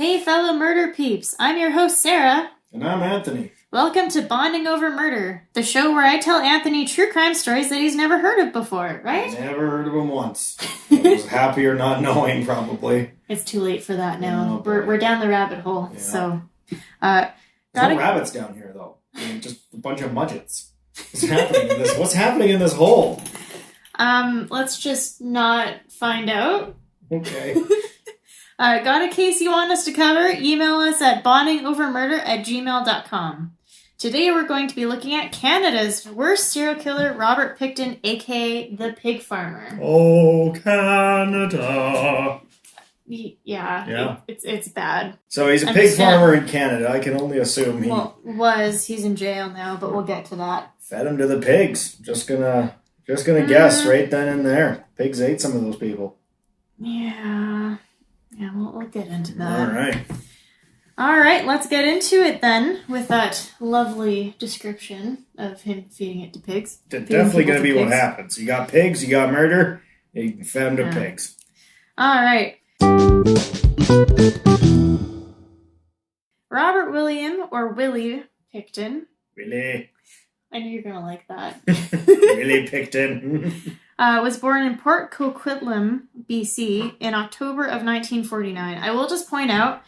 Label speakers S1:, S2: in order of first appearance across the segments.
S1: Hey, fellow murder peeps. I'm your host, Sarah.
S2: And I'm Anthony.
S1: Welcome to Bonding Over Murder, the show where I tell Anthony true crime stories that he's never heard of before, right?
S2: Never heard of them once. I was happier not knowing, probably.
S1: It's too late for that now. We're down the rabbit hole,
S2: yeah.
S1: so...
S2: There's no rabbits down here, though. I mean, just a bunch of mudgets. What's happening in this hole?
S1: Let's just not find out.
S2: Okay.
S1: Got a case you want us to cover? Email us at bondingovermurder@gmail.com. Today we're going to be looking at Canada's worst serial killer, Robert Pickton, a.k.a. the Pig Farmer.
S2: Oh, Canada.
S1: Yeah. It's bad.
S2: So he's a pig farmer in Canada. I can only assume
S1: he's in jail now, but we'll get to that.
S2: Fed him to the pigs. Just gonna guess right then and there. Pigs ate some of those people.
S1: Yeah, we'll get into that. All right, let's get into it then with that lovely description of him feeding it to pigs.
S2: Definitely going to be what happens. You got pigs, you got murder, you can feed them to pigs.
S1: All right. Robert William, or Willie Pickton.
S2: Willie.
S1: I knew you were going to like that.
S2: Willie Pickton.
S1: Was born in Port Coquitlam, BC, in October of 1949. I will just point out,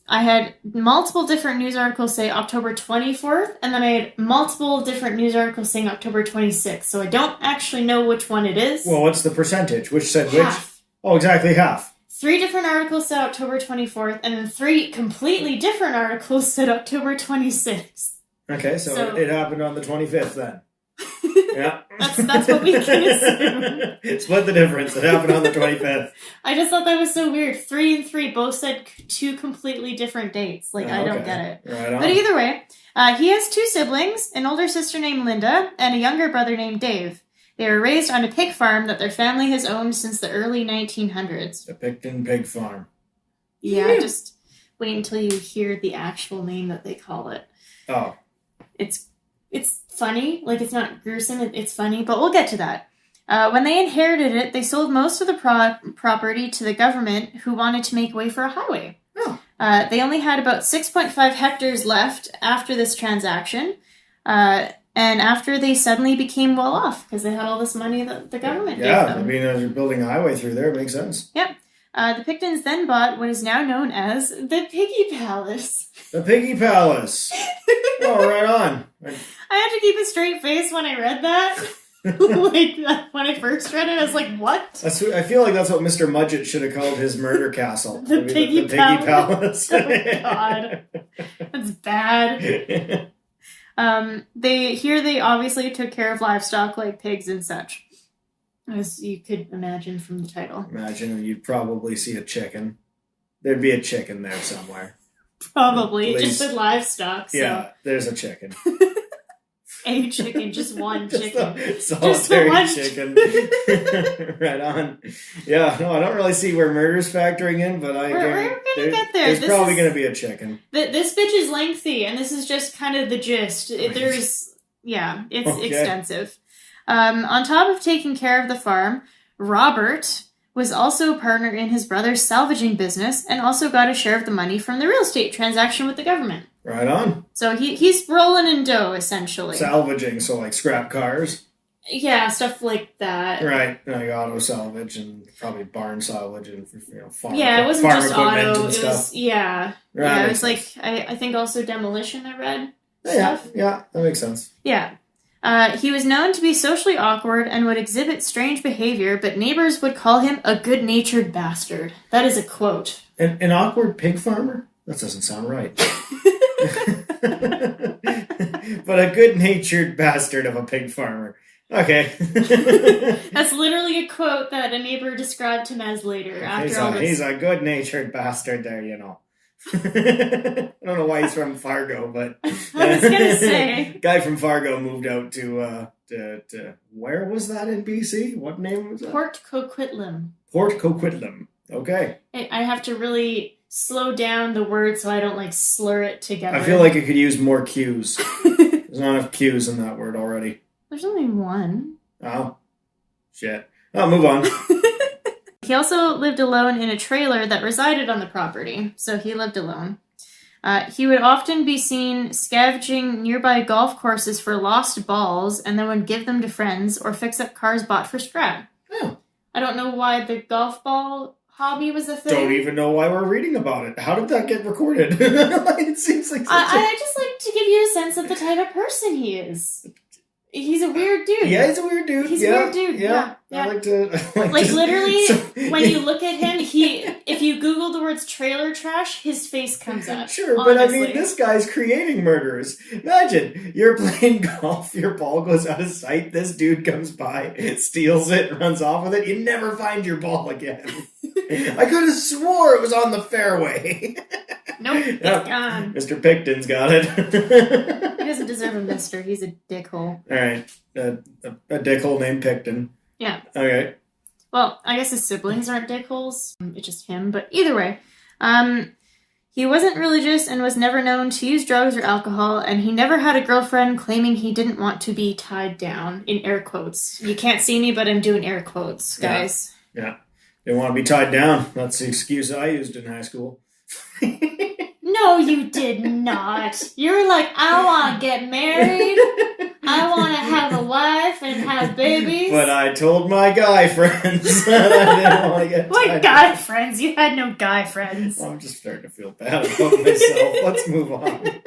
S1: I had multiple different news articles say October 24th, and then I had multiple different news articles saying October 26th, so I don't actually know which one it is.
S2: Well, what's the percentage? Which said
S1: half.
S2: Which? Oh, exactly half.
S1: 3 different articles said October 24th, and then 3 completely different articles said October 26th.
S2: Okay, so it happened on the 25th then. Yeah.
S1: That's what we can assume.
S2: Split the difference. It happened on the 25th.
S1: I just thought that was so weird. 3 and 3 both said 2 completely different dates. I don't get it.
S2: Right on.
S1: But either way, he has 2 siblings, an older sister named Linda, and a younger brother named Dave. They were raised on a pig farm that their family has owned since the early 1900s.
S2: The Pickton Pig Farm.
S1: Yeah, just wait until you hear the actual name that they call it.
S2: Oh.
S1: It's funny. It's not gruesome. It's funny, but we'll get to that. When they inherited it, they sold most of the property to the government, who wanted to make way for a highway.
S2: Oh.
S1: They only had about 6.5 hectares left after this transaction, and after they suddenly became well off because they had all this money that the government gave them.
S2: I mean, as you're building a highway through there, it makes sense.
S1: Yep. The Picktons then bought what is now known as the Piggy Palace.
S2: The Piggy Palace. Oh, right on.
S1: I had to keep a straight face when I read that. When I first read it, I was like, what?
S2: I feel like that's what Mr. Mudgett should have called his murder castle.
S1: The Piggy
S2: Palace.
S1: Oh, God. That's bad. They obviously took care of livestock like pigs and such. As you could imagine from the title.
S2: Imagine you'd probably see a chicken. There'd be a chicken there somewhere.
S1: Probably. Just with livestock. So.
S2: Yeah, there's a chicken.
S1: A chicken, just one chicken.
S2: Solitary chicken. Right on. Yeah, no, I don't really see where murder's factoring in, but we're
S1: going to get there.
S2: There's probably going to be a chicken.
S1: This bitch is lengthy, and this is just kind of the gist. It's extensive. On top of taking care of the farm, Robert was also a partner in his brother's salvaging business and also got a share of the money from the real estate transaction with the government.
S2: Right on.
S1: So he's rolling in dough, essentially.
S2: Salvaging, so like scrap cars?
S1: Yeah, stuff like that.
S2: Right, like auto salvage and probably barn salvage and farm.
S1: Yeah, it wasn't
S2: farm
S1: just
S2: equipment
S1: auto.
S2: and
S1: It
S2: stuff.
S1: was yeah.
S2: Right,
S1: yeah, it was like I think also demolition. I read stuff.
S2: Yeah, that makes sense.
S1: Yeah. He was known to be socially awkward and would exhibit strange behavior, but neighbors would call him a good-natured bastard. That is a quote.
S2: An awkward pig farmer? That doesn't sound right. But a good-natured bastard of a pig farmer. Okay.
S1: That's literally a quote that a neighbor described him as later.
S2: He's a good-natured bastard there, I don't know why he's from Fargo, but
S1: I was gonna say,
S2: guy from Fargo moved out to where was that in BC? What name was that?
S1: Port Coquitlam.
S2: Port Coquitlam. Okay.
S1: I have to really slow down the word so I don't slur it together.
S2: I feel like it could use more Q's. There's not enough Q's in that word already.
S1: There's only one.
S2: Oh, shit. Oh, move on.
S1: He also lived alone in a trailer that resided on the property, so he lived alone. He would often be seen scavenging nearby golf courses for lost balls and then would give them to friends or fix up cars bought for scrap.
S2: Oh.
S1: I don't know why the golf ball hobby was a thing.
S2: Don't even know why we're reading about it. How did that get recorded? It seems like
S1: I just like to give you a sense of the type of person he is. He's a weird dude.
S2: Yeah, he's a weird dude.
S1: He's a weird dude. Yeah.
S2: I like to...
S1: literally, when you look at him, if you Google the words trailer trash, his face comes up.
S2: Sure,
S1: honestly.
S2: But I mean, this guy's creating murderers. Imagine, you're playing golf, your ball goes out of sight, this dude comes by, steals it, runs off with it, you never find your ball again. I could have swore it was on the fairway.
S1: Nope, it's gone.
S2: Mr. Pickton's got it.
S1: He doesn't deserve a mister. He's a dickhole.
S2: All right. A dickhole named Pickton.
S1: Yeah.
S2: Okay.
S1: Well, I guess his siblings aren't dickholes. It's just him. But either way, he wasn't religious and was never known to use drugs or alcohol, and he never had a girlfriend, claiming he didn't want to be tied down, in air quotes. You can't see me, but I'm doing air quotes, guys.
S2: Yeah. Didn't want to be tied down. That's the excuse I used in high school.
S1: No, you did not. You were like, I want to get married. I want to have a wife and have babies.
S2: But I told my guy friends that I didn't want to get
S1: What
S2: tied
S1: guy
S2: down.
S1: friends? You had no guy friends.
S2: I'm just starting to feel bad about myself. Let's move on.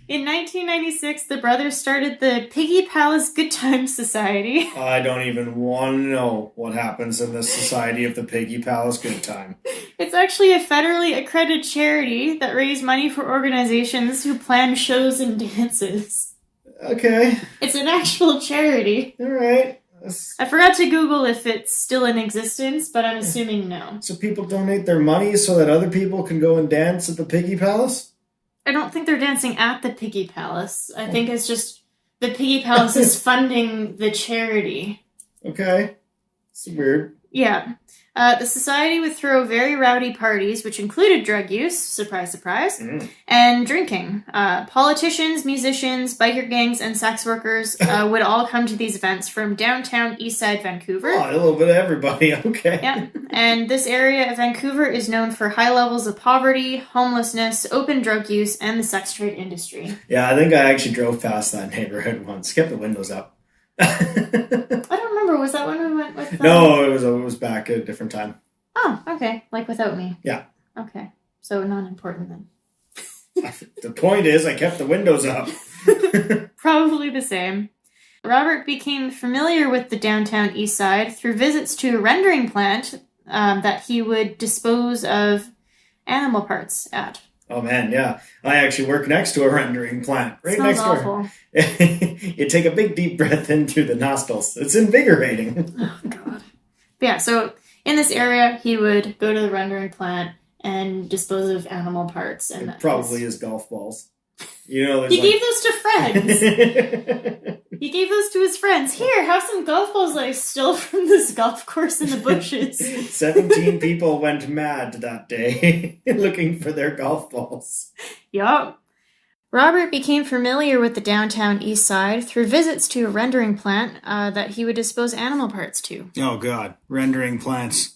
S1: In 1996, the brothers started the Piggy Palace Good Times Society.
S2: I don't even want to know what happens in this society of the Piggy Palace Good Time.
S1: It's actually a federally accredited charity that raised money for organizations who plan shows and dances.
S2: Okay.
S1: It's an actual charity.
S2: All right.
S1: I forgot to Google if it's still in existence, but I'm assuming no.
S2: So people donate their money so that other people can go and dance at the Piggy Palace?
S1: I don't think they're dancing at the Piggy Palace. I think it's just the Piggy Palace is funding the charity.
S2: Okay. It's weird.
S1: Yeah. The society would throw very rowdy parties, which included drug use, surprise, surprise, and drinking. Politicians, musicians, biker gangs, and sex workers would all come to these events from downtown Eastside Vancouver.
S2: Oh, a little bit of everybody. Okay.
S1: Yeah. And this area of Vancouver is known for high levels of poverty, homelessness, open drug use, and the sex trade industry.
S2: Yeah, I think I actually drove past that neighborhood once. Kept the windows up.
S1: I don't remember. Was that when we went with...
S2: No, it was back at a different time.
S1: Oh, okay. Like without me.
S2: Yeah.
S1: Okay. So non-important then.
S2: The point is, I kept the windows up.
S1: Probably the same. Robert became familiar with the downtown east side through visits to a rendering plant that he would dispose of animal parts at.
S2: Oh man, yeah. I actually work next to a rendering plant. Right
S1: Smells
S2: next door.
S1: awful.
S2: You take a big deep breath in through the nostrils. It's invigorating.
S1: Oh, God. But yeah, so in this area, he would go to the rendering plant and dispose of animal parts. And
S2: probably his golf balls. You know,
S1: he gave those to friends. He gave those to his friends. Here, have some golf balls that I stole from this golf course in the bushes.
S2: 17 people went mad that day looking for their golf balls.
S1: Yup. Robert became familiar with the downtown east side through visits to a rendering plant that he would dispose animal parts to.
S2: Oh, God. Rendering plants.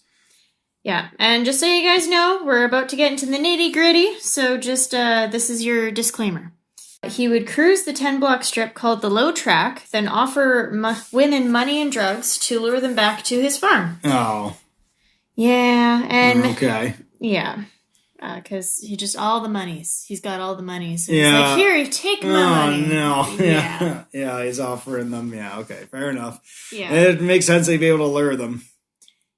S1: Yeah, and just so you guys know, we're about to get into the nitty-gritty, so just, this is your disclaimer. He would cruise the 10-block strip called the Low Track, then offer women money and drugs to lure them back to his farm.
S2: Oh.
S1: Yeah, and...
S2: Okay.
S1: Yeah. Because he just, all the monies. He's got all the monies. So
S2: yeah.
S1: He's like, here, take my money.
S2: Oh, no.
S1: Yeah.
S2: Yeah, he's offering them. Yeah, okay, fair enough.
S1: Yeah.
S2: It makes sense they'd be able to lure them.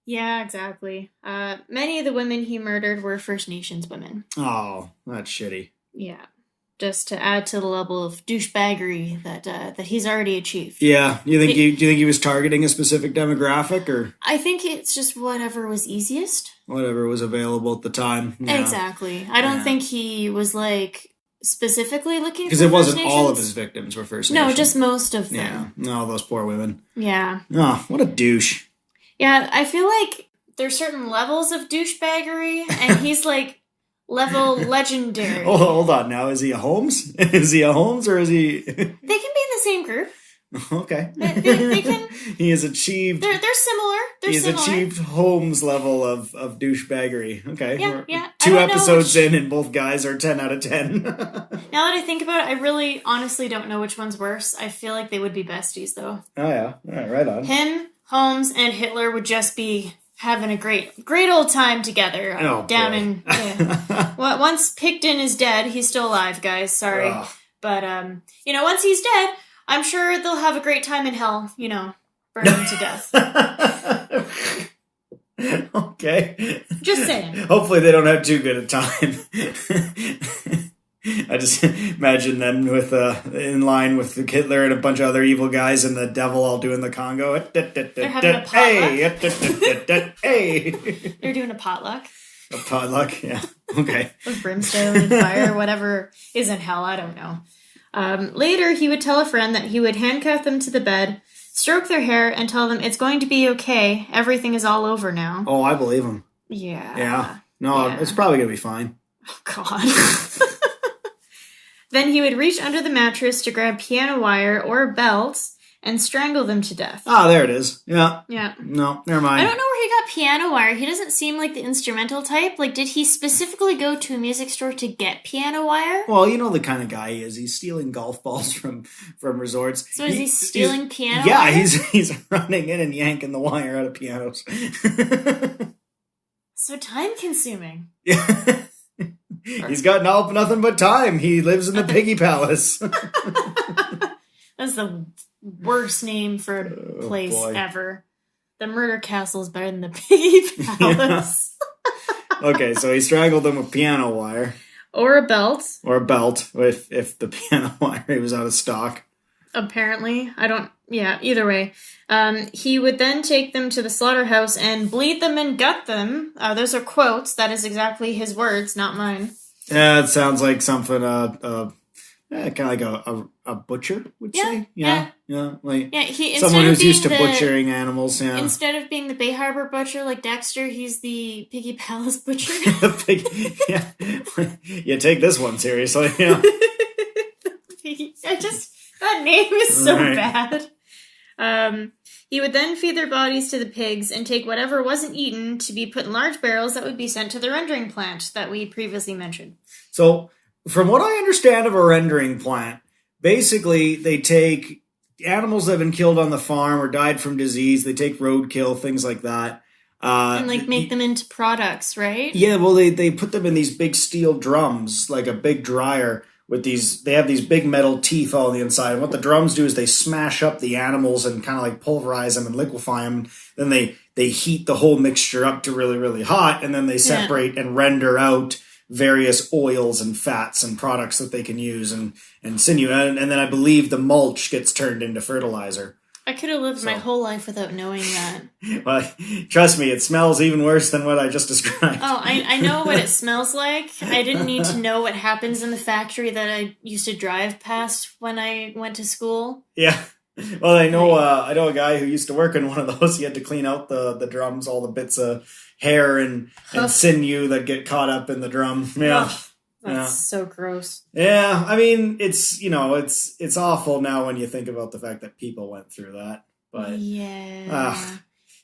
S1: Yeah, exactly. Many of the women he murdered were First Nations women.
S2: Oh, that's shitty.
S1: Yeah. Just to add to the level of douchebaggery that he's already achieved.
S2: Yeah. Do you think he was targeting a specific demographic, or?
S1: I think it's just whatever was easiest.
S2: Whatever was available at the time. Yeah.
S1: Exactly. I don't think he was, like, specifically looking for
S2: because it wasn't
S1: First Nations.
S2: all of his victims were First Nations.
S1: No, just most of them.
S2: Yeah. Oh, those poor women.
S1: Yeah.
S2: Oh, what a douche.
S1: Yeah, I feel like there's certain levels of douchebaggery, and he's, like, level legendary.
S2: Oh, hold on now. Is he a Holmes? Is he a Holmes, or is he...
S1: They can be in the same group.
S2: Okay.
S1: They can.
S2: He has achieved.
S1: They're similar.
S2: He's achieved Holmes level of douchebaggery. Okay.
S1: Yeah, yeah.
S2: 2 episodes in, and both guys are 10 out of 10.
S1: Now that I think about it, I really honestly don't know which one's worse. I feel like they would be besties, though.
S2: Oh, yeah. All right on.
S1: Him, Holmes, and Hitler would just be having a great old time together down in... Well, once Pickton is dead, he's still alive, guys. Sorry. Ugh. But, once he's dead, I'm sure they'll have a great time in hell, burning to death.
S2: Okay.
S1: Just saying.
S2: Hopefully they don't have too good a time. I just imagine them in line with Hitler and a bunch of other evil guys and the devil all doing the Congo.
S1: They're having a potluck.
S2: Hey.
S1: They're doing a potluck.
S2: A potluck, yeah. Okay.
S1: With brimstone and fire, whatever is in hell, I don't know. Later, he would tell a friend that he would handcuff them to the bed, stroke their hair, and tell them it's going to be okay. Everything is all over now.
S2: Oh, I believe him.
S1: Yeah.
S2: Yeah. No, it's probably going to be fine.
S1: Oh, God. Then he would reach under the mattress to grab piano wire or belts and strangle them to death.
S2: Ah, there it is. Yeah.
S1: Yeah.
S2: No, never mind.
S1: I don't know where he got piano wire. He doesn't seem like the instrumental type. Like, did he specifically go to a music store to get piano wire?
S2: Well, you know the kind of guy he is. He's stealing golf balls from resorts.
S1: So is he stealing piano wire?
S2: Yeah, he's running in and yanking the wire out of pianos.
S1: So time-consuming.
S2: Yeah. He's got nothing but time. He lives in the Piggy Palace.
S1: That's the worst name for a place ever. The Murder Castle is better than the Piggy Palace.
S2: Yeah. Okay, so he strangled them with piano wire.
S1: Or a belt.
S2: Or a belt, if the piano wire was out of stock.
S1: Apparently. Either way. He would then take them to the slaughterhouse and bleed them and gut them. Those are quotes. That is exactly his words, not mine.
S2: Yeah, it sounds like something, kind of like a butcher would say. Yeah. Someone who's used to butchering animals. Yeah.
S1: Instead of being the Bay Harbor butcher like Dexter, he's the Piggy Palace butcher.
S2: Yeah. You take this one seriously. Yeah.
S1: That name is so bad. He would then feed their bodies to the pigs and take whatever wasn't eaten to be put in large barrels that would be sent to the rendering plant that we previously mentioned.
S2: So, from what I understand of a rendering plant, basically they take animals that have been killed on the farm or died from disease, they take roadkill, things like that.
S1: And make them into products, right?
S2: Yeah, well, they put them in these big steel drums, like a big dryer, they have these big metal teeth all on the inside. And what the drums do is they smash up the animals and kind of like pulverize them and liquefy them. Then they heat the whole mixture up to really, really hot. And then they separate and render out various oils and fats and products that they can use and sinew. And then I believe the mulch gets turned into fertilizer.
S1: I could have lived my whole life without knowing that.
S2: Well, trust me, it smells even worse than what I just described.
S1: Oh, I know what it smells like. I didn't need to know what happens in the factory that I used to drive past when I went to school.
S2: Yeah. Well, I know a guy who used to work in one of those. He had to clean out the drums, all the bits of hair and sinew that get caught up in the drum. Yeah.
S1: Ugh. That's so gross.
S2: Yeah, I mean, it's awful now when you think about the fact that people went through that. But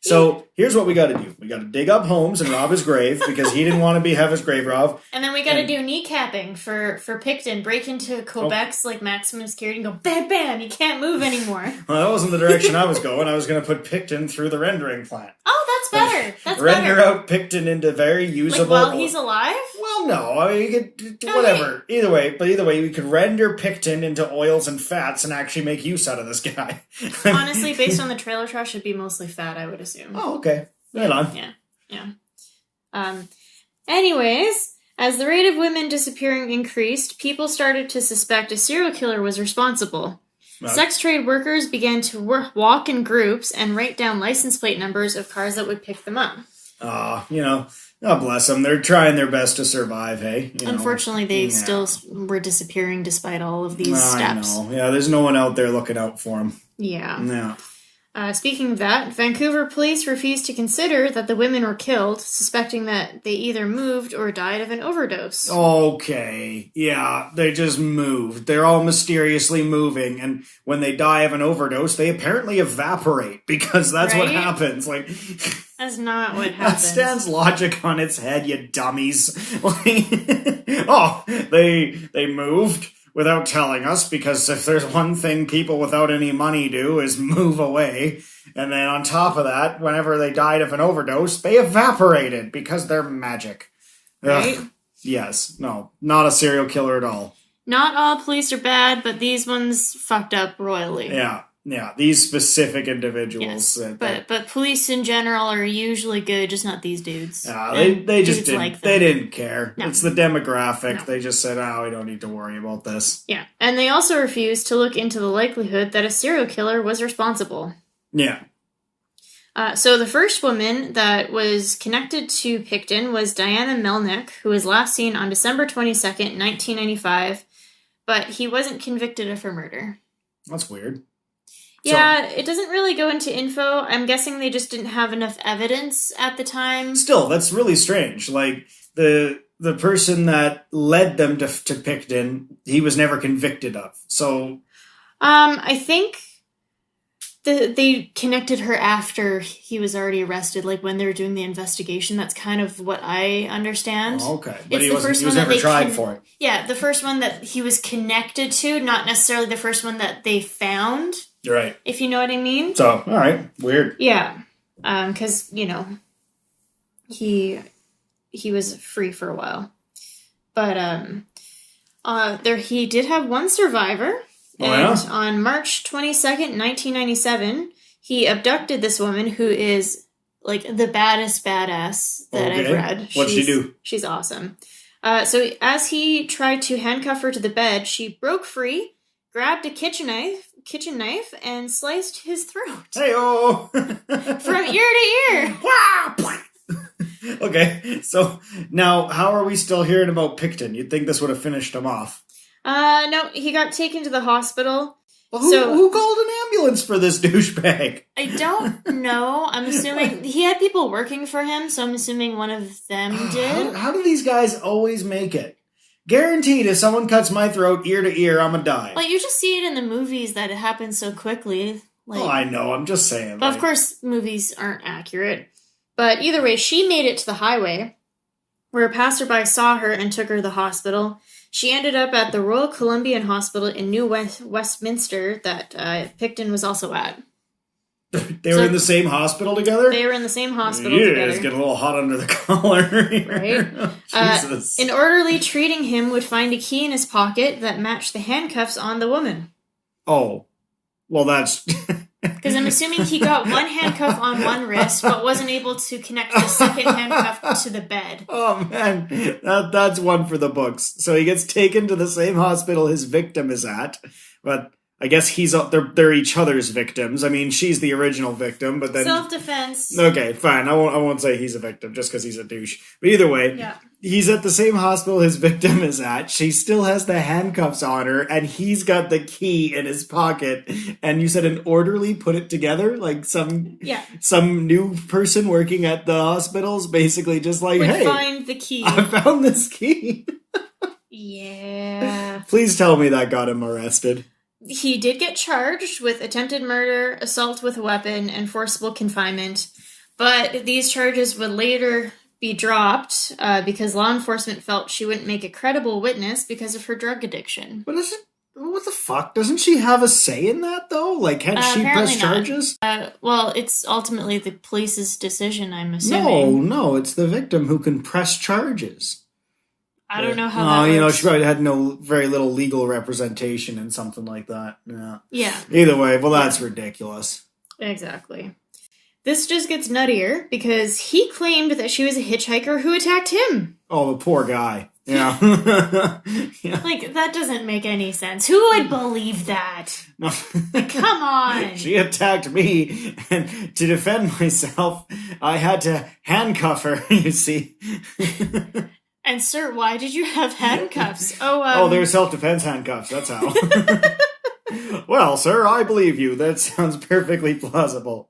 S2: so here's what we got to do: we got to dig up Holmes and rob his grave because he didn't want to have his grave robbed.
S1: And then we got to do kneecapping for Pickton. Break into Quebec's maximum security and go bam bam. You can't move anymore.
S2: Well, that wasn't the direction I was going. I was going to put Pickton through the rendering plant.
S1: Oh, that's better. That's
S2: render
S1: better.
S2: out Pickton into very usable.
S1: While he's alive.
S2: Well, no. I mean, you could whatever. Either way, we could render Pickton into oils and fats and actually make use out of this guy.
S1: Honestly, based on the trailer trash, it'd be mostly fat, I would assume.
S2: Oh, okay. Right on.
S1: Yeah. Anyways, as the rate of women disappearing increased, people started to suspect a serial killer was responsible. Sex trade workers began to walk in groups and write down license plate numbers of cars that would pick them up.
S2: God bless them. They're trying their best to survive, hey?
S1: Unfortunately, they still were disappearing despite all of these steps.
S2: I know. Yeah, there's no one out there looking out for them.
S1: Yeah. Speaking of that, Vancouver police refused to consider that the women were killed, suspecting that they either moved or died of an overdose.
S2: Okay, yeah, they just moved. They're all mysteriously moving, and when they die of an overdose, they apparently evaporate, because that's what
S1: Right?
S2: happens. Like,
S1: That's not what
S2: that
S1: happens.
S2: stands logic on its head, you dummies. Like, oh, they moved without telling us, because if there's one thing people without any money do is move away. And then on top of that, whenever they died of an overdose, they evaporated because they're magic.
S1: Right?
S2: Ugh. Yes. No, not a serial killer at all.
S1: Not all police are bad, but these ones fucked up royally.
S2: Yeah. Yeah. These specific individuals.
S1: Yes, but police in general are usually good, just not these dudes.
S2: They just
S1: Dudes
S2: didn't.
S1: like them.
S2: They didn't care.
S1: No.
S2: It's the demographic.
S1: No.
S2: They just said, "Oh, we don't need to worry about this."
S1: Yeah, and they also refused to look into the likelihood that a serial killer was responsible.
S2: Yeah.
S1: So the first woman that was connected to Pickton was Diana Melnick, who was last seen on December 22nd, 1995, but he wasn't convicted of her murder.
S2: That's weird.
S1: Yeah, it doesn't really go into info. I'm guessing they just didn't have enough evidence at the time.
S2: Still, that's really strange. Like, the person that led them to Pickton, he was never convicted of. So,
S1: I think they connected her after he was already arrested, like when they were doing the investigation. That's kind of what I understand.
S2: okay. But
S1: It's
S2: he was never tried for it.
S1: Yeah, the first one that he was connected to, not necessarily the first one that they found,
S2: You're right.
S1: if you know what I mean.
S2: So, all right. Weird.
S1: Yeah, because, he was free for a while. But he did have one survivor.
S2: Oh,
S1: And
S2: yeah?
S1: on March 22nd, 1997, he abducted this woman who is, like, the baddest badass that I've read.
S2: What'd she do?
S1: She's awesome. So as he tried to handcuff her to the bed, she broke free, grabbed a kitchen knife, and sliced his throat.
S2: Hey-oh!
S1: From ear to ear.
S2: Okay, so now how are we still hearing about Pickton? You'd think this would have finished him off.
S1: No, he got taken to the hospital.
S2: Well,
S1: So-
S2: who called an ambulance for this douchebag?
S1: I don't know. I'm assuming he had people working for him, so I'm assuming one of them did.
S2: How do these guys always make it? Guaranteed, if someone cuts my throat ear to ear, I'm gonna die.
S1: Well, you just see it in the movies that it happens so quickly. Like,
S2: I know, I'm just saying.
S1: but of course, movies aren't accurate. But either way, she made it to the highway, where a passerby saw her and took her to the hospital. She ended up at the Royal Columbian Hospital in New Westminster that Pickton was also at.
S2: They were in the same hospital together?
S1: They were in the same hospital
S2: Yeah,
S1: together.
S2: it's getting a little hot under the collar.
S1: Right?
S2: Jesus.
S1: An orderly treating him would find a key in his pocket that matched the handcuffs on the woman.
S2: Oh. Well, that's...
S1: Because I'm assuming he got one handcuff on one wrist, but wasn't able to connect the second handcuff to the bed.
S2: Oh, man. That's one for the books. So he gets taken to the same hospital his victim is at, but I guess they're each other's victims. I mean, she's the original victim, but then...
S1: Self-defense.
S2: Okay, fine. I won't say he's a victim just because he's a douche. But either way,
S1: Yeah.
S2: he's at the same hospital his victim is at. She still has the handcuffs on her, and he's got the key in his pocket. And you said an orderly put it together? Like some new person working at the hospitals basically just like,
S1: Would
S2: hey,
S1: find the key.
S2: I found this key.
S1: Yeah.
S2: Please tell me that got him arrested.
S1: He did get charged with attempted murder, assault with a weapon, and forcible confinement. But these charges would later be dropped because law enforcement felt she wouldn't make a credible witness because of her drug addiction.
S2: But what the fuck? Doesn't she have a say in that, though? Like, can't she
S1: Apparently
S2: press
S1: not.
S2: charges?
S1: Well, it's ultimately the police's decision, I'm assuming.
S2: No, it's the victim who can press charges.
S1: I don't know how that works.
S2: She probably had very little legal representation in something like that. Yeah.
S1: Yeah.
S2: Either way, well, that's ridiculous.
S1: Exactly. This just gets nuttier because he claimed that she was a hitchhiker who attacked him.
S2: Oh, the poor guy. Yeah. Yeah.
S1: Like, that doesn't make any sense. Who would believe that?
S2: No.
S1: Come on.
S2: She attacked me, and to defend myself, I had to handcuff her, you see.
S1: And sir, why did you have handcuffs?
S2: Oh, they're self-defense handcuffs, that's how. Well, sir, I believe you. That sounds perfectly plausible.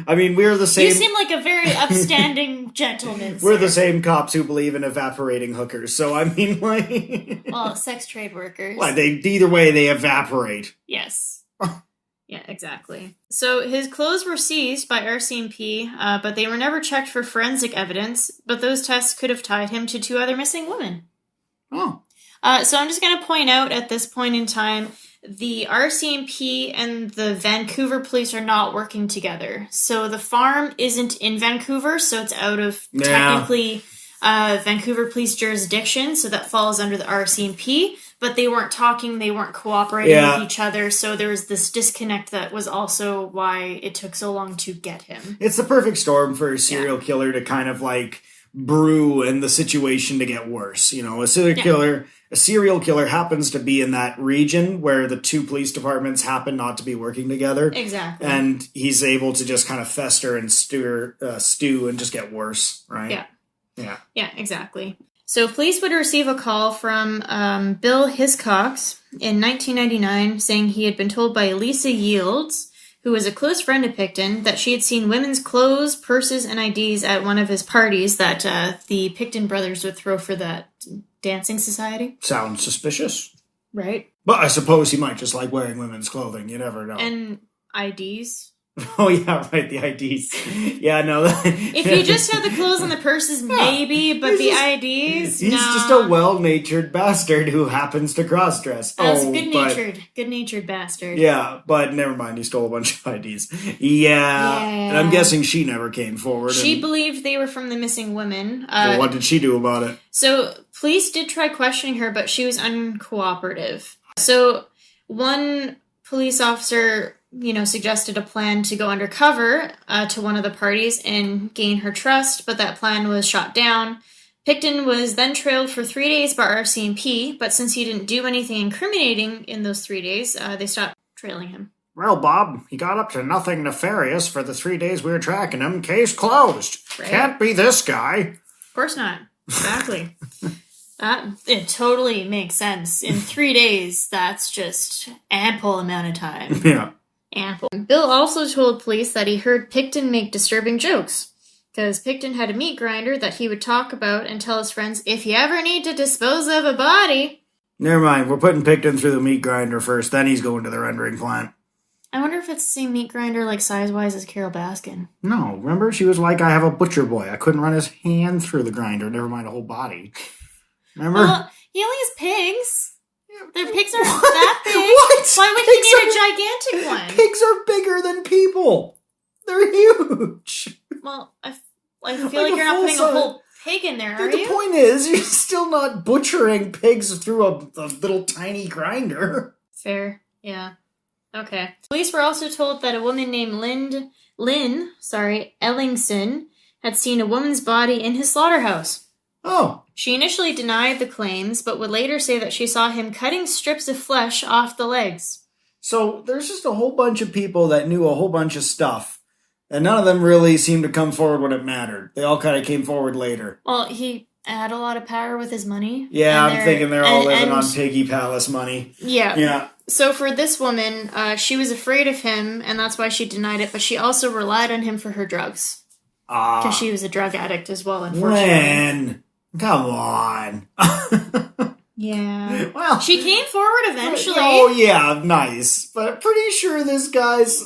S2: I mean, we're the same.
S1: You seem like a very upstanding gentleman,
S2: We're
S1: sir.
S2: the same cops who believe in evaporating hookers. So, I mean, like...
S1: Well, sex trade workers.
S2: Well, either way, they evaporate.
S1: Yes. Yeah, exactly. So his clothes were seized by RCMP, but they were never checked for forensic evidence, but those tests could have tied him to 2 other missing women.
S2: Oh.
S1: So I'm just going to point out at this point in time, the RCMP and the Vancouver police are not working together. So the farm isn't in Vancouver, so it's out of technically Vancouver police jurisdiction, so that falls under the RCMP. But they weren't talking, they weren't cooperating with each other, so there was this disconnect that was also why it took so long to get him.
S2: It's the perfect storm for a serial killer to kind of like brew and the situation to get worse. You know, a serial killer happens to be in that region where the 2 police departments happen not to be working together.
S1: Exactly.
S2: And he's able to just kind of fester and stew and just get worse, right?
S1: Yeah.
S2: Yeah.
S1: Yeah, exactly. So police would receive a call from Bill Hiscox in 1999 saying he had been told by Lisa Yields, who was a close friend of Pickton, that she had seen women's clothes, purses, and IDs at one of his parties that the Pickton brothers would throw for that dancing society.
S2: Sounds suspicious.
S1: Right.
S2: But I suppose he might just like wearing women's clothing. You never know.
S1: And IDs.
S2: Oh, yeah, right, the IDs. Yeah, no.
S1: If you just had the clothes and the purses, maybe, but the IDs,
S2: He's just a well-natured bastard who happens to cross-dress.
S1: That's good-natured bastard.
S2: Yeah, but never mind, he stole a bunch of IDs. Yeah. And I'm guessing she never came forward.
S1: She believed they were from the missing women.
S2: Well, what did she do about it?
S1: So, police did try questioning her, but she was uncooperative. So, one police officer suggested a plan to go undercover to one of the parties and gain her trust, but that plan was shot down. Pickton was then trailed for 3 days by RCMP, but since he didn't do anything incriminating in those 3 days, they stopped trailing him.
S2: Well, Bob, he got up to nothing nefarious for the 3 days we were tracking him. Case closed. Right. Can't be this guy.
S1: Of course not. Exactly. It totally makes sense. In 3 days, that's just ample amount of time.
S2: Yeah.
S1: Ample. Bill also told police that he heard Pickton make disturbing jokes, because Pickton had a meat grinder that he would talk about and tell his friends, if you ever need to dispose of a body.
S2: Never mind, we're putting Pickton through the meat grinder first, then he's going to the rendering plant.
S1: I wonder if it's the same meat grinder, like size-wise, as Carol Baskin.
S2: No, remember? She was like, I have a butcher boy. I couldn't run his hand through the grinder, never mind a whole body. Remember?
S1: Well, he only has pigs. Their pigs aren't that big. What? Why would he need a gigantic one?
S2: Pigs are bigger than people. They're huge.
S1: Well, I feel like you're not putting a whole pig in there, are you?
S2: The point is, you're still not butchering pigs through a little tiny grinder.
S1: Fair, yeah. Okay. Police were also told that a woman named Lynn Ellingson had seen a woman's body in his slaughterhouse.
S2: Oh.
S1: She initially denied the claims, but would later say that she saw him cutting strips of flesh off the legs.
S2: So there's just a whole bunch of people that knew a whole bunch of stuff, and none of them really seemed to come forward when it mattered. They all kind of came forward later.
S1: Well, he had a lot of power with his money.
S2: Yeah, I'm thinking they're all living on Piggy Palace money.
S1: Yeah.
S2: Yeah.
S1: So for this woman, she was afraid of him, and that's why she denied it, but she also relied on him for her drugs. Because she was a drug addict as well, unfortunately.
S2: When? Come on.
S1: Yeah.
S2: Well,
S1: she came forward eventually.
S2: Oh, yeah, nice. But I'm pretty sure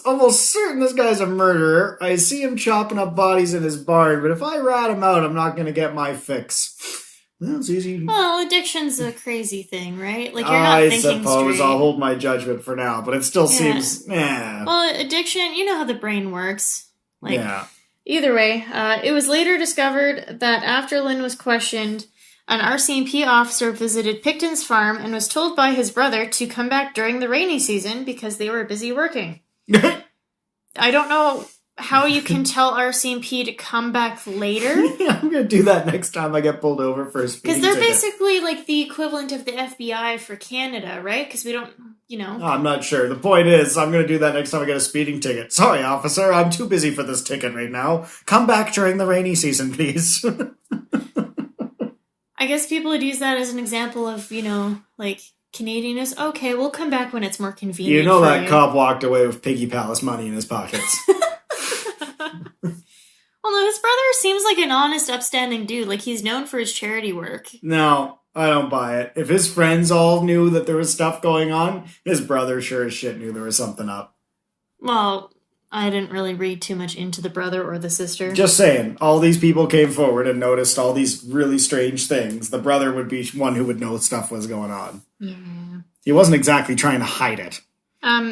S2: almost certain this guy's a murderer. I see him chopping up bodies in his barn, but if I rat him out, I'm not going to get my fix. Well, it's easy.
S1: Well, addiction's a crazy thing, right? Like, you're not thinking straight. I suppose
S2: I'll hold my judgment for now, but it still seems,
S1: Well, addiction, you know how the brain works. Like,
S2: yeah.
S1: Either way, it was later discovered that after Lynn was questioned, an RCMP officer visited Pickton's farm and was told by his brother to come back during the rainy season because they were busy working. I don't know how you can tell RCMP to come back later.
S2: Yeah, I'm going to do that next time I get pulled over for a speeding
S1: ticket. Because they're
S2: ticket.
S1: basically like the equivalent of the FBI for Canada, right? Because we don't,
S2: I'm not sure. The point is, I'm going to do that next time I get a speeding ticket. Sorry, officer, I'm too busy for this ticket right now. Come back during the rainy season, please.
S1: I guess people would use that as an example of, like, Canadian is okay. We'll come back when it's more convenient.
S2: You know
S1: for
S2: that
S1: you.
S2: cop walked away with Piggy Palace money in his pockets.
S1: Well, no, his brother seems like an honest, upstanding dude. Like, he's known for his charity work.
S2: No, I don't buy it. If his friends all knew that there was stuff going on, his brother sure as shit knew there was something up.
S1: Well, I didn't really read too much into the brother or the sister.
S2: Just saying, all these people came forward and noticed all these really strange things. The brother would be one who would know stuff was going on.
S1: Yeah.
S2: He wasn't exactly trying to hide it.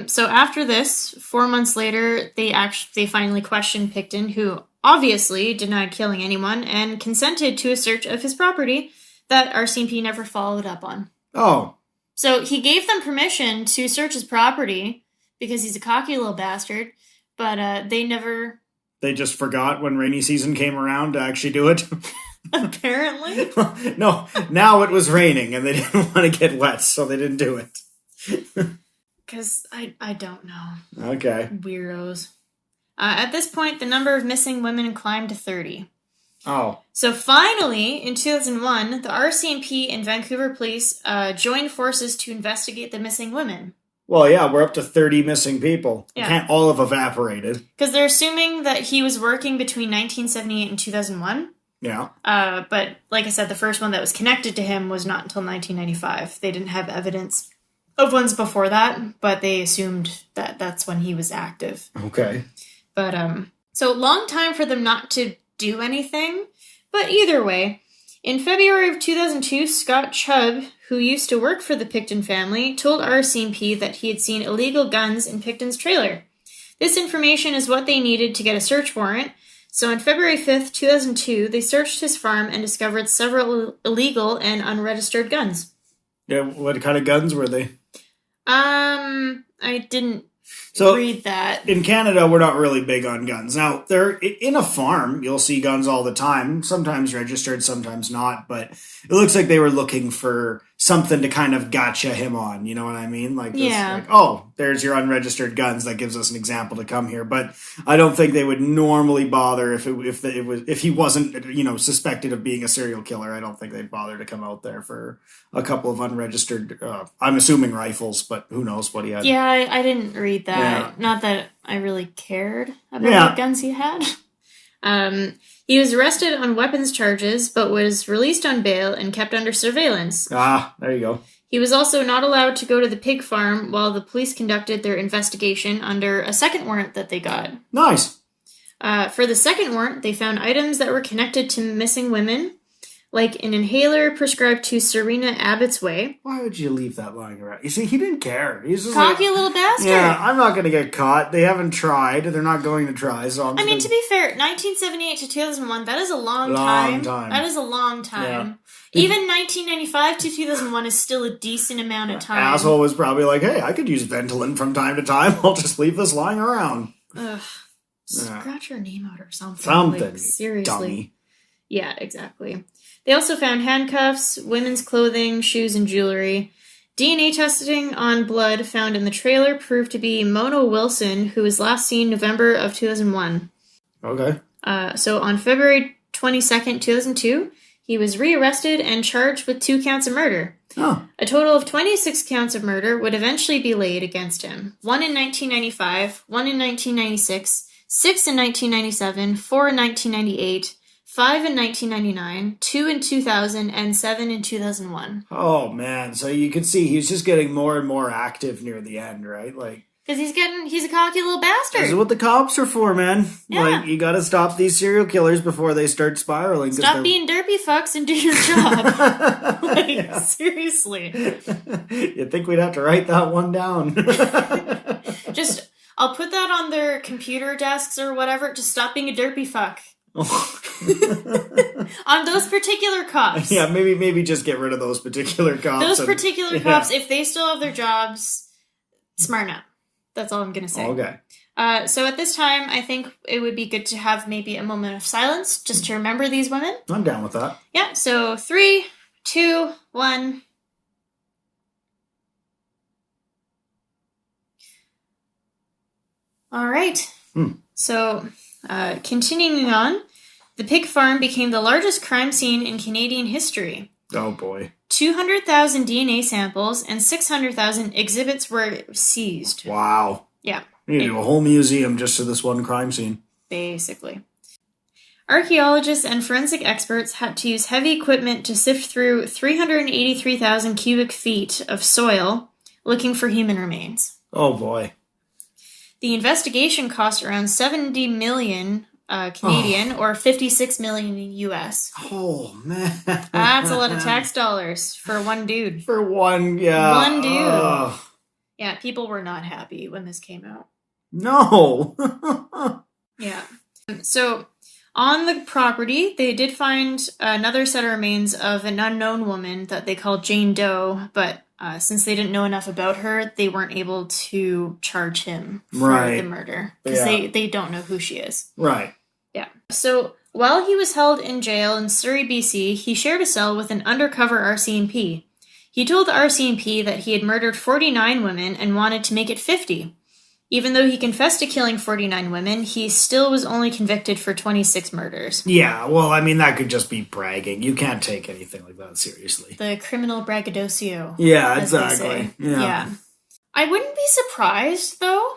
S1: So after this, 4 months later, they finally questioned Pickton, who obviously denied killing anyone and consented to a search of his property that RCMP never followed up on.
S2: Oh.
S1: So he gave them permission to search his property because he's a cocky little bastard, but they never...
S2: They just forgot when rainy season came around to actually do it?
S1: Apparently.
S2: No, now it was raining and they didn't want to get wet, so they didn't do it.
S1: Because I don't know.
S2: Okay.
S1: Weirdos. At this point, the number of missing women climbed to 30.
S2: Oh.
S1: So finally, in 2001, the RCMP and Vancouver police joined forces to investigate the missing women.
S2: Well, yeah, we're up to 30 missing people.
S1: Yeah.
S2: Can't all have evaporated.
S1: Because they're assuming that he was working between 1978 and 2001.
S2: Yeah.
S1: But like I said, the first one that was connected to him was not until 1995. They didn't have evidence of ones before that, but they assumed that that's when he was active.
S2: Okay.
S1: But, so long time for them not to do anything. But either way, in February of 2002, Scott Chubb, who used to work for the Pickton family, told RCMP that he had seen illegal guns in Pickton's trailer. This information is what they needed to get a search warrant. So on February 5th, 2002, they searched his farm and discovered several illegal and unregistered guns.
S2: Yeah, what kind of guns were they?
S1: I didn't read that.
S2: In Canada, we're not really big on guns. Now, they're in a farm, you'll see guns all the time, sometimes registered, sometimes not, but it looks like they were looking for something to kind of gotcha him on, you know what I mean? Like, this, like, oh, there's your unregistered guns, that gives us an example to come here, but I don't think they would normally bother if he wasn't, you know, suspected of being a serial killer. I don't think they'd bother to come out there for a couple of unregistered, I'm assuming rifles, but who knows what he had.
S1: Yeah, I didn't read that.
S2: Yeah.
S1: Not that I really cared about what guns he had. He was arrested on weapons charges, but was released on bail and kept under surveillance.
S2: Ah, there you go.
S1: He was also not allowed to go to the pig farm while the police conducted their investigation under a second warrant that they got.
S2: Nice.
S1: For the second warrant, they found items that were connected to missing women, like an inhaler prescribed to Serena Abbott's Way.
S2: Why would you leave that lying around? You see, he didn't care. He's just
S1: cocky little bastard.
S2: Yeah, I'm not going to get caught. They haven't tried. They're not going to try. So
S1: I mean, to be fair, 1978 to 2001, that is a long time. That is a long time. Yeah. Even 1995 to 2001 is still a decent amount of time.
S2: Asshole was probably like, hey, I could use Ventolin from time to time. I'll just leave this lying around.
S1: Ugh. Scratch your name out or something.
S2: Something.
S1: Like, seriously.
S2: Dummy.
S1: Yeah, exactly. They also found handcuffs, women's clothing, shoes, and jewelry. DNA testing on blood found in the trailer proved to be Mona Wilson, who was last seen November of 2001.
S2: Okay.
S1: So on February 22nd, 2002, he was rearrested and charged with 2 counts of murder.
S2: Oh.
S1: A total of 26 counts of murder would eventually be laid against him. 1 in 1995, 1 in 1996, 6 in 1997, 4 in 1998, 5 in 1999, 2 in 2000, and 7 in 2001.
S2: Oh, man. So you could see he was just getting more and more active near the end, right? Like,
S1: because he's a cocky little bastard.
S2: This is what the cops are for, man.
S1: Yeah.
S2: Like, you gotta stop these serial killers before they start spiraling.
S1: Stop being derpy fucks and do your job. Like, seriously.
S2: You'd think we'd have to write that one down.
S1: Just, I'll put that on their computer desks or whatever. Just stop being a derpy fuck. On those particular cops.
S2: Yeah, maybe just get rid of those particular cops.
S1: Those particular cops, if they still have their jobs, smarten up. That's all I'm going to say.
S2: Okay.
S1: So at this time, I think it would be good to have maybe a moment of silence just to remember these women.
S2: I'm down with that. Yeah,
S1: so 3, 2, 1. All right. So, continuing on, the pig farm became the largest crime scene in Canadian history.
S2: Oh, boy.
S1: 200,000 DNA samples and 600,000 exhibits were seized.
S2: Wow.
S1: Yeah.
S2: You need to do a whole museum just to this one crime scene.
S1: Basically. Archaeologists and forensic experts had to use heavy equipment to sift through 383,000 cubic feet of soil looking for human remains.
S2: Oh, boy.
S1: The investigation cost around 70 million Canadian or 56 million US.
S2: Oh, man.
S1: That's a lot of tax dollars for one dude.
S2: For one, yeah.
S1: One dude. Yeah, people were not happy when this came out.
S2: No.
S1: Yeah. So, on the property, they did find another set of remains of an unknown woman that they called Jane Doe, but since they didn't know enough about her, they weren't able to charge him for the murder. Because they don't know who she is.
S2: Right.
S1: Yeah. So, while he was held in jail in Surrey, BC, he shared a cell with an undercover RCMP. He told the RCMP that he had murdered 49 women and wanted to make it 50. Even though he confessed to killing 49 women, he still was only convicted for 26 murders.
S2: Yeah, well, I mean, that could just be bragging. You can't take anything like that seriously.
S1: The criminal braggadocio.
S2: Yeah, exactly.
S1: Yeah. I wouldn't be surprised, though,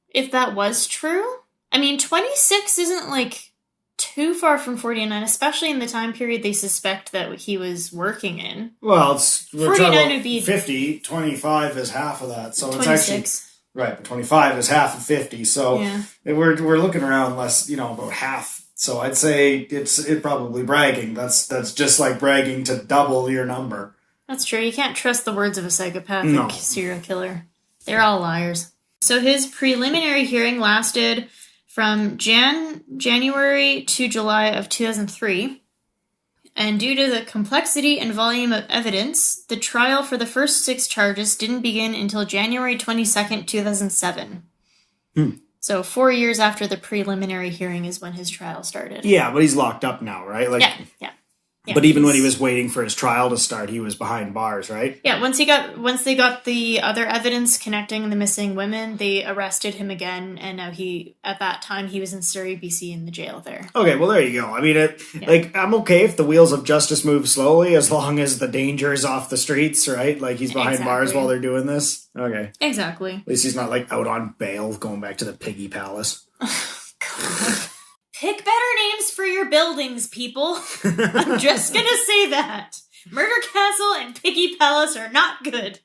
S1: if that was true. I mean, 26 isn't, like, too far from 49, especially in the time period they suspect that he was working in.
S2: Well, we're
S1: 49 would be
S2: 50, 25 is half of that, so
S1: 26.
S2: It's actually... Right, but 25 is half of 50, so we're looking around less, about half. So I'd say it's probably bragging. That's just like bragging to double your number.
S1: That's true. You can't trust the words of a psychopathic serial killer. They're all liars. So his preliminary hearing lasted from January to July of 2003. And due to the complexity and volume of evidence, the trial for the first 6 charges didn't begin until January 22nd, 2007. So 4 years after the preliminary hearing is when his trial started.
S2: Yeah, but he's locked up now, right?
S1: Yeah.
S2: But even when he was waiting for his trial to start, he was behind bars, right?
S1: Yeah, once they got the other evidence connecting the missing women, they arrested him again, and now at that time, he was in Surrey, BC, in the jail there.
S2: Okay, well, there you go. I mean, I'm okay if the wheels of justice move slowly, as long as the danger is off the streets, right? Like, he's behind bars while they're doing this. Okay.
S1: Exactly.
S2: At least he's not, out on bail, going back to the Piggy Palace.
S1: God. Pick better names for your buildings, people. I'm just gonna say that. Murder Castle and Piggy Palace are not good.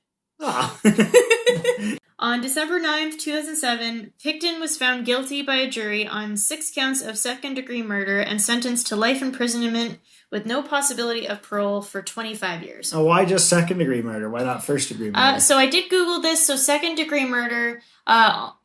S1: On December 9th, 2007, Pickton was found guilty by a jury on 6 counts of second-degree murder and sentenced to life imprisonment with no possibility of parole for 25 years.
S2: Oh, why just second-degree murder? Why not first-degree murder?
S1: So I did Google this. So second-degree murder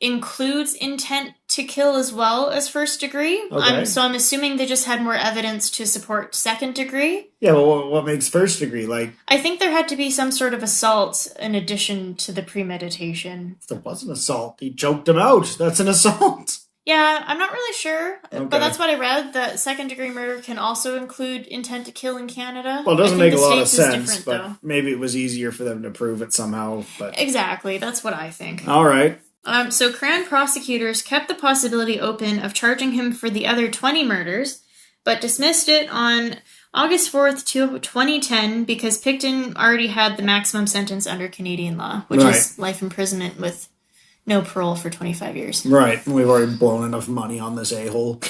S1: includes intent to kill as well as first degree.
S2: Okay.
S1: So I'm assuming they just had more evidence to support second degree.
S2: Yeah, well, what makes first degree?
S1: I think there had to be some sort of assault in addition to the premeditation.
S2: If there was an assault, he choked him out. That's an assault.
S1: Yeah, I'm not really sure,
S2: Okay.
S1: but that's what I read, that second-degree murder can also include intent to kill in Canada.
S2: Well, it doesn't make a lot of
S1: States
S2: sense, but
S1: though.
S2: Maybe it was easier for them to prove it somehow. But
S1: Exactly, that's what I think.
S2: All right.
S1: So Crown prosecutors kept the possibility open of charging him for the other 20 murders, but dismissed it on August 4th, 2010, because Pickton already had the maximum sentence under Canadian law, which is life imprisonment with no parole for 25 years.
S2: Right. We've already blown enough money on this a-hole.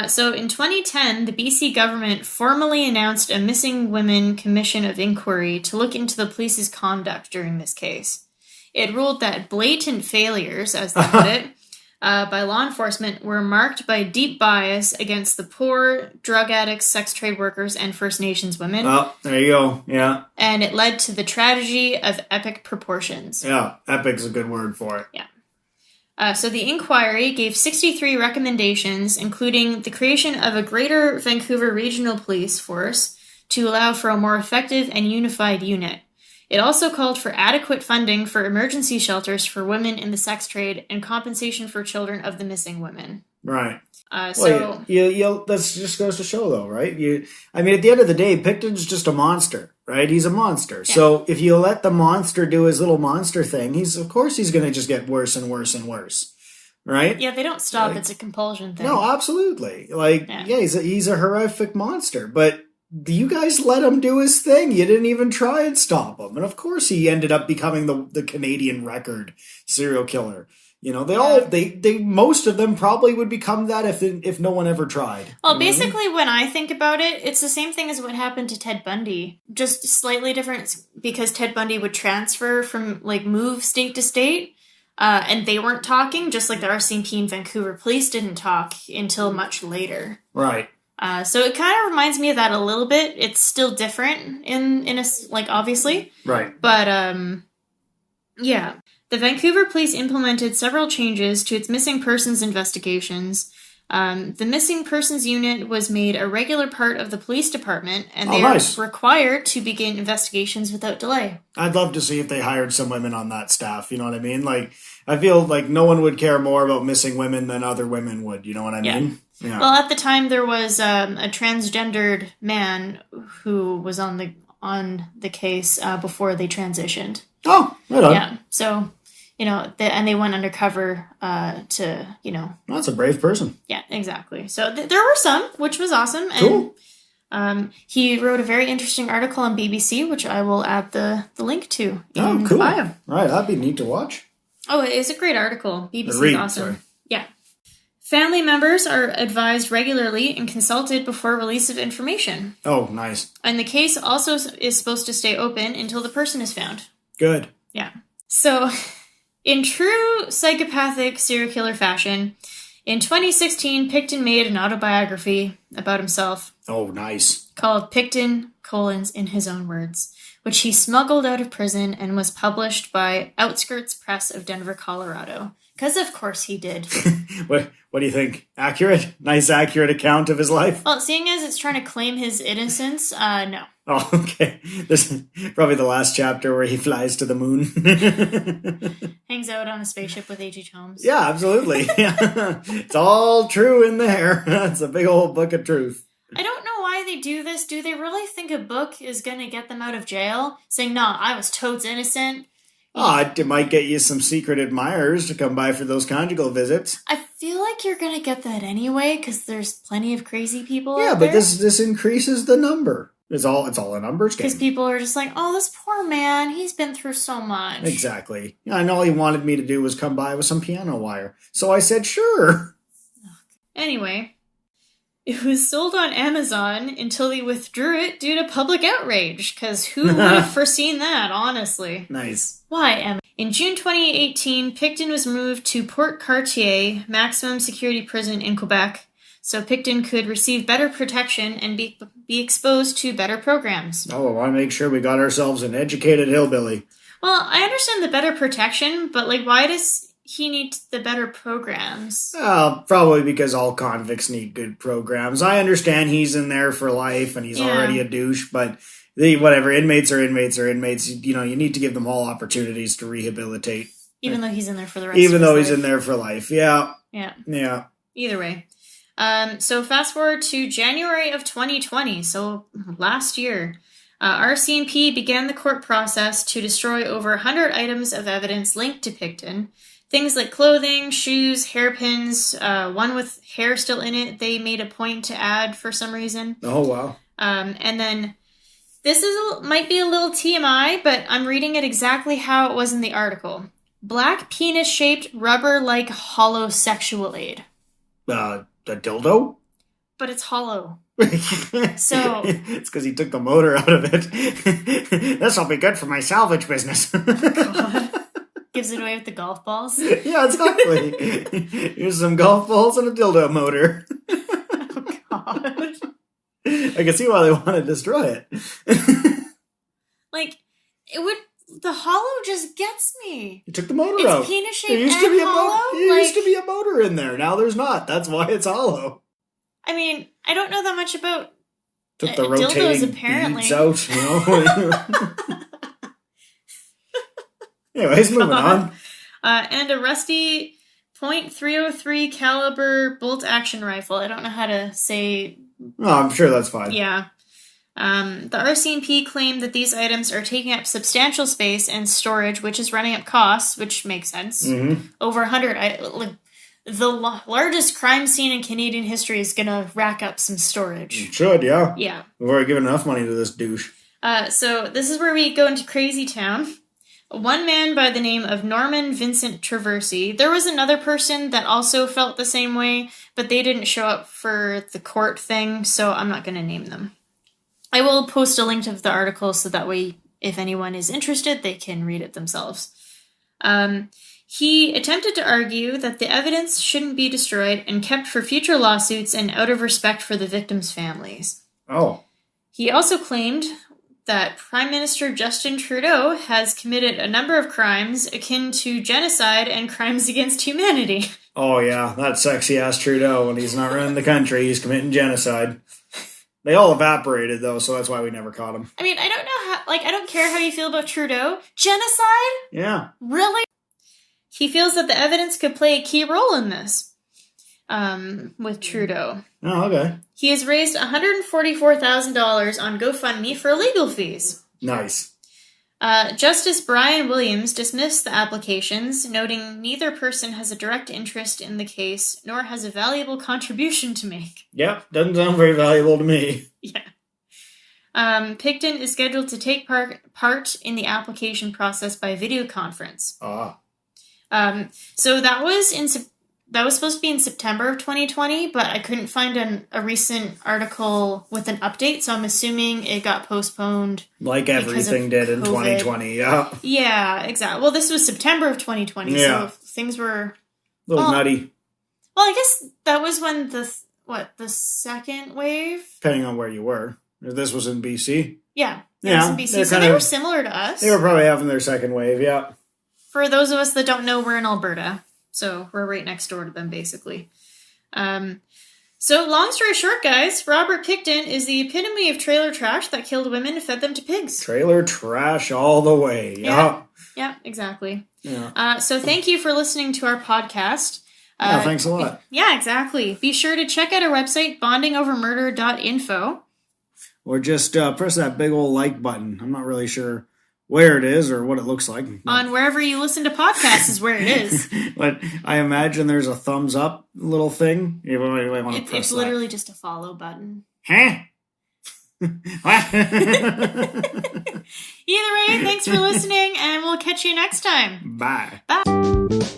S1: So in 2010, the BC government formally announced a Missing Women Commission of Inquiry to look into the police's conduct during this case. It ruled that blatant failures, as they put it, by law enforcement were marked by deep bias against the poor, drug addicts, sex trade workers, and First Nations women.
S2: Oh, there you go. Yeah.
S1: And it led to the tragedy of epic proportions.
S2: Yeah, epic's a good word for it.
S1: Yeah. So the inquiry gave 63 recommendations, including the creation of a Greater Vancouver Regional Police Force to allow for a more effective and unified unit. It also called for adequate funding for emergency shelters for women in the sex trade and compensation for children of the missing women.
S2: Right.
S1: So
S2: that just goes to show, though, right? At the end of the day, Pickton's just a monster, right? He's a monster. Yeah. So if you let the monster do his little monster thing, of course he's going to just get worse and worse and worse, right?
S1: Yeah, they don't stop. It's a compulsion thing.
S2: No, absolutely. He's a horrific monster, but you guys let him do his thing. You didn't even try and stop him. And of course he ended up becoming the Canadian record serial killer. You know, they most of them probably would become that if no one ever tried.
S1: Well, basically, when I think about it, it's the same thing as what happened to Ted Bundy. Just slightly different because Ted Bundy would transfer from, like, move state to state, and they weren't talking, just like the RCMP and Vancouver Police didn't talk until much later.
S2: Right.
S1: So it kind of reminds me of that a little bit. It's still different in a, like, obviously.
S2: Right.
S1: But, yeah. The Vancouver Police implemented several changes to its missing persons investigations. The missing persons unit was made a regular part of the police department, and they are required to begin investigations without delay.
S2: I'd love to see if they hired some women on that staff, you know what I mean? Like, I feel like no one would care more about missing women than other women would, you know what I mean? Yeah.
S1: Well, at the time, there was a transgendered man who was on the case before they transitioned.
S2: Oh, right on.
S1: Yeah, so... You know, and they went undercover to, you know...
S2: Well, that's a brave person.
S1: Yeah, exactly. So there were some, which was awesome.
S2: Cool.
S1: And he wrote a very interesting article on BBC, which I will add the link to
S2: in the bio. Right, that'd be neat to watch.
S1: Oh, it is a great article. BBC is awesome. Sorry. Yeah. Family members are advised regularly and consulted before release of information.
S2: Oh, nice.
S1: And the case also is supposed to stay open until the person is found.
S2: Good.
S1: Yeah. So... In true psychopathic serial killer fashion, in 2016, Pickton made an autobiography about himself.
S2: Oh, nice.
S1: Called Pickton, in his own words, which he smuggled out of prison and was published by Outskirts Press of Denver, Colorado. Because of course he did.
S2: What do you think? Accurate? Nice accurate account of his life?
S1: Well, seeing as it's trying to claim his innocence, no.
S2: Oh, okay. This is probably the last chapter where he flies to the moon.
S1: Hangs out on a spaceship with H.H. Holmes.
S2: Yeah, absolutely. Yeah. It's all true in there. It's a big old book of truth.
S1: I don't know why they do this. Do they really think a book is going to get them out of jail? Saying, no, I was totes innocent.
S2: It might get you some secret admirers to come by for those conjugal visits.
S1: I feel like you're going to get that anyway, because there's plenty of crazy people out
S2: there. Yeah, but this increases the number. It's all a numbers game.
S1: Because people are just like, oh, this poor man, he's been through so much.
S2: Exactly. And all he wanted me to do was come by with some piano wire. So I said, sure.
S1: Anyway, it was sold on Amazon until they withdrew it due to public outrage. Because who would have foreseen that, honestly?
S2: Nice.
S1: Why, Emma? In June 2018, Pickton was moved to Port Cartier Maximum Security Prison in Quebec, so Pickton could receive better protection and be exposed to better programs.
S2: Oh, I want to make sure we got ourselves an educated hillbilly.
S1: Well, I understand the better protection, but, like, why does he need the better programs?
S2: Probably because all convicts need good programs. I understand he's in there for life and he's already a douche, but whatever, inmates are inmates are inmates. You know, you need to give them all opportunities to rehabilitate.
S1: Even though he's in there for the rest of his life.
S2: Even though he's in there for life, yeah.
S1: Yeah.
S2: Yeah.
S1: Either way. So fast forward to January of 2020, so last year. RCMP began the court process to destroy over 100 items of evidence linked to Pickton. Things like clothing, shoes, hairpins, one with hair still in it they made a point to add for some reason.
S2: Oh, wow.
S1: And then this might be a little TMI, but I'm reading it exactly how it was in the article. Black penis-shaped rubber-like hollow sexual aid.
S2: A dildo?
S1: But it's hollow. So
S2: it's because he took the motor out of it. This'll be good for my salvage business.
S1: God. Gives it away with the golf balls.
S2: Yeah, exactly. Here's some golf balls and a dildo motor.
S1: Oh, God.
S2: I can see why they want to destroy it.
S1: Like, the hollow just gets me.
S2: You took the motor out.
S1: It's penis-shaped and hollow?
S2: There used to be a motor in there. Now there's not. That's why it's hollow.
S1: I mean, I don't know that much about
S2: took the rotating
S1: dildos, apparently.
S2: Beads out, you know? Anyways, moving on.
S1: And a rusty .303 caliber bolt-action rifle. I don't know how to say...
S2: No, I'm sure that's fine.
S1: Yeah. The RCMP claimed that these items are taking up substantial space and storage, which is running up costs, which makes sense.
S2: Mm-hmm.
S1: Over 100. the largest crime scene in Canadian history is going to rack up some storage.
S2: It should, yeah.
S1: Yeah.
S2: We've already given enough money to this douche.
S1: So this is where we go into Crazy Town. One man by the name of Norman Vincent Traversy. There was another person that also felt the same way, but they didn't show up for the court thing, so I'm not going to name them. I will post a link to the article so that way, if anyone is interested, they can read it themselves. He attempted to argue that the evidence shouldn't be destroyed and kept for future lawsuits and out of respect for the victims' families.
S2: Oh.
S1: He also claimed that Prime Minister Justin Trudeau has committed a number of crimes akin to genocide and crimes against humanity.
S2: Oh, yeah, that sexy-ass Trudeau, when he's not running the country, he's committing genocide. They all evaporated, though, so that's why we never caught him.
S1: I mean, I don't know how, I don't care how you feel about Trudeau. Genocide?
S2: Yeah.
S1: Really? He feels that the evidence could play a key role in this. With Trudeau.
S2: Oh, okay.
S1: He has raised $144,000 on GoFundMe for legal fees.
S2: Nice.
S1: Justice Brian Williams dismissed the applications, noting neither person has a direct interest in the case, nor has a valuable contribution to make.
S2: Yep, doesn't sound very valuable to me.
S1: Yeah. Pickton is scheduled to take part in the application process by video conference.
S2: Ah.
S1: So that was supposed to be in September of 2020, but I couldn't find a recent article with an update, so I'm assuming it got postponed.
S2: Like everything did in 2020, yeah.
S1: Yeah, exactly. Well, this was September of 2020, so things were...
S2: A little nutty.
S1: Well, I guess that was when the second wave?
S2: Depending on where you were. This was in BC.
S1: Yeah, it was in BC, so they were similar to us.
S2: They were probably having their second wave, yeah.
S1: For those of us that don't know, we're in Alberta. So we're right next door to them, basically. So long story short, guys, Robert Pickton is the epitome of trailer trash that killed women and fed them to pigs.
S2: Trailer trash all the way.
S1: Yeah, exactly.
S2: Yeah.
S1: So thank you for listening to our podcast.
S2: Thanks a lot.
S1: Yeah, exactly. Be sure to check out our website, bondingovermurder.info.
S2: Or just press that big old like button. I'm not really sure where it is or what it looks like.
S1: On wherever you listen to podcasts is where it is.
S2: But I imagine there's a thumbs up little thing. You might want to press
S1: it's literally just a follow button.
S2: Huh?
S1: Either way, thanks for listening, and we'll catch you next time.
S2: Bye.
S1: Bye.